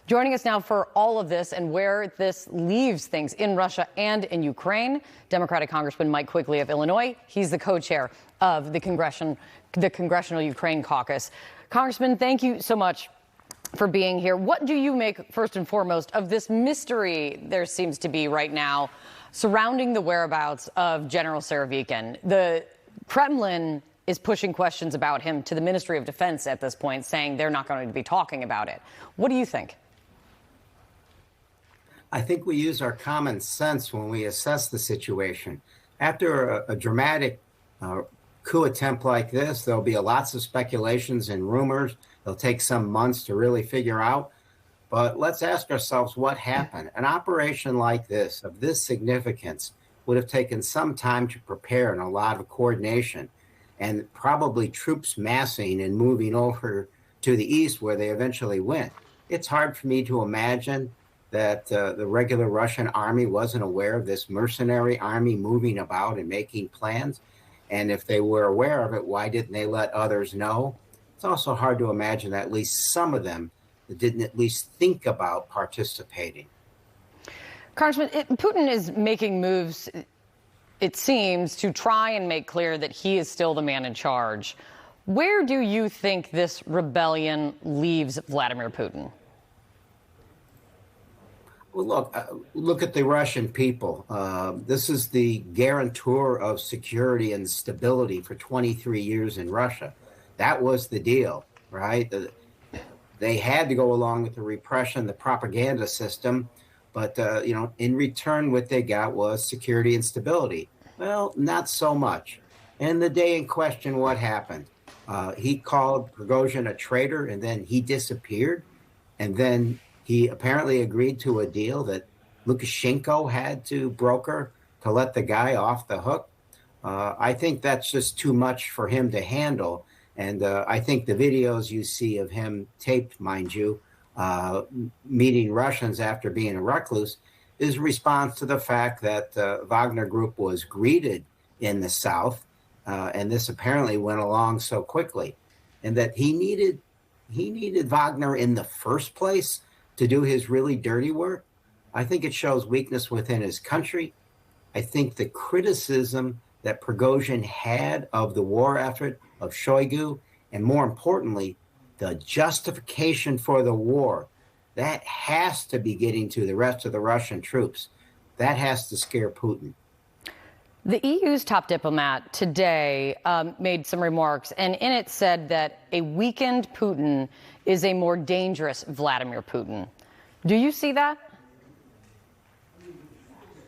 Joining us now for all of this and where this leaves things in Russia and in Ukraine, Democratic Congressman Mike Quigley of Illinois. He's the co-chair of the Congressional Ukraine Caucus. Congressman, thank you so much for being here. What do you make, first and foremost, of this mystery there seems to be right now surrounding the whereabouts of General Surovikin? The Kremlin is pushing questions about him to the Ministry of Defense at this point, saying they're not going to be talking about it. What do you think? I think we use our common sense when we assess the situation. After a dramatic coup attempt like this, there'll be lots of speculations and rumors. It'll take some months to really figure out. But let's ask ourselves what happened. An operation like this, of this significance, would have taken some time to prepare and a lot of coordination, and probably troops massing and moving over to the east where they eventually went. It's hard for me to imagine that the regular Russian army wasn't aware of this mercenary army moving about and making plans. And if they were aware of it, why didn't they let others know? It's also hard to imagine that at least some of them didn't at least think about participating. Congressman, Putin is making moves, it seems, to try and make clear that he is still the man in charge. Where do you think this rebellion leaves Vladimir Putin? Well, look at the Russian people. This is the guarantor of security and stability for 23 years in Russia. That was the deal, right? They had to go along with the repression, the propaganda system, but in return, what they got was security and stability. Well, not so much. And the day in question, what happened? He called Prigozhin a traitor, and then he disappeared, and then he apparently agreed to a deal that Lukashenko had to broker to let the guy off the hook. I think that's just too much for him to handle. And I think the videos you see of him taped, mind you, meeting Russians after being a recluse is a response to the fact that Wagner Group was greeted in the South. And this apparently went along so quickly. And that he needed Wagner in the first place to do his really dirty work. I think it shows weakness within his country. I think the criticism that Prigozhin had of the war effort of Shoigu, and more importantly, the justification for the war, that has to be getting to the rest of the Russian troops. That has to scare Putin. The EU's top diplomat today made some remarks, and in it said that a weakened Putin is a more dangerous Vladimir Putin. Do you see that?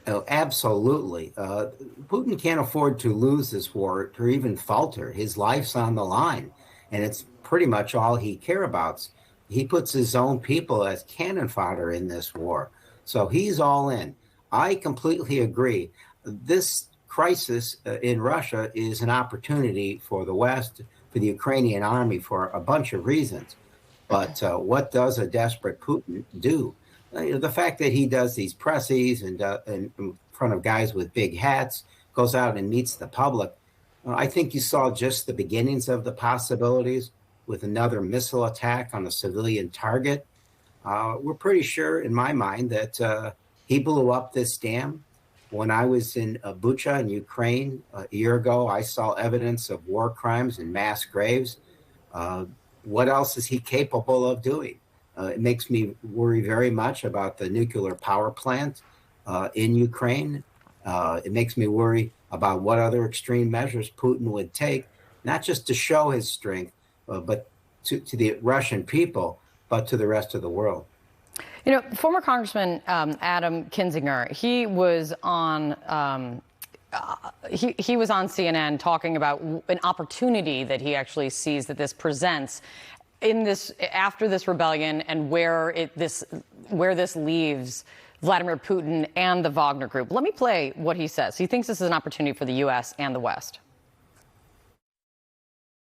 Oh, absolutely. Putin can't afford to lose this war or even falter. His life's on the line, and it's pretty much all he cares about. He puts his own people as cannon fodder in this war. So he's all in. I completely agree. This crisis in Russia is an opportunity for the West, for the Ukrainian army, for a bunch of reasons. But what does a desperate Putin do? The fact that he does these presses and in front of guys with big hats, goes out and meets the public. I think you saw just the beginnings of the possibilities with another missile attack on a civilian target. We're pretty sure, in my mind, that he blew up this dam. When I was in Bucha in Ukraine a year ago, I saw evidence of war crimes and mass graves. What else is he capable of doing? It makes me worry very much about the nuclear power plant in Ukraine. It makes me worry about what other extreme measures Putin would take, not just to show his strength, but to the Russian people, but to the rest of the world. You know, former Congressman Adam Kinzinger, he was on he was on CNN talking about an opportunity that he actually sees that this presents in this after this rebellion and where this leaves Vladimir Putin and the Wagner Group. Let me play what he says. He thinks this is an opportunity for the U.S. and the West.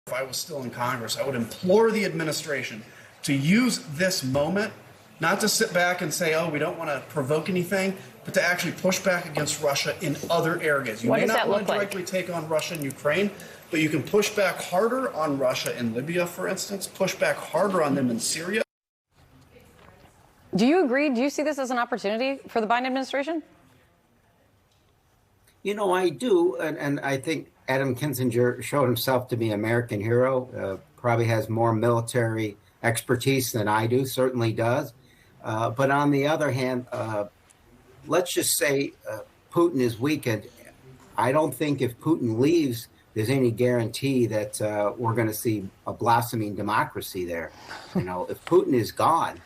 If I was still in Congress, I would implore the administration to use this moment not to sit back and say, oh, we don't want to provoke anything, but to actually push back against Russia in other areas. You may not want to directly take on Russia and Ukraine, but you can push back harder on Russia in Libya, for instance, push back harder on them in Syria. Do you agree? Do you see this as an opportunity for the Biden administration? I do, and I think Adam Kinzinger showed himself to be an American hero. Probably has more military expertise than I do, certainly does. But on the other hand, let's just say Putin is weakened. I don't think if Putin leaves, there's any guarantee that we're going to see a blossoming democracy there. If Putin is gone,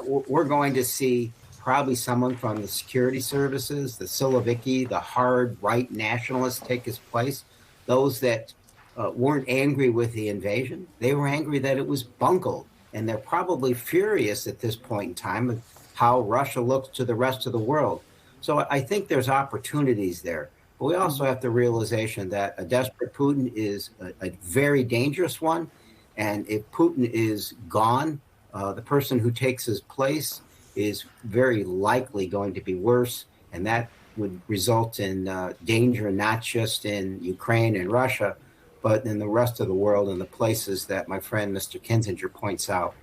we're going to see probably someone from the security services, the Siloviki, the hard right nationalists take his place. Those that weren't angry with the invasion, they were angry that it was bungled. And they're probably furious at this point in time of how Russia looks to the rest of the world. So I think there's opportunities there. But we also have the realization that a desperate Putin is a very dangerous one. And if Putin is gone, the person who takes his place is very likely going to be worse. And that would result in danger, not just in Ukraine and Russia, but in the rest of the world and the places that my friend Mr. Kinzinger points out.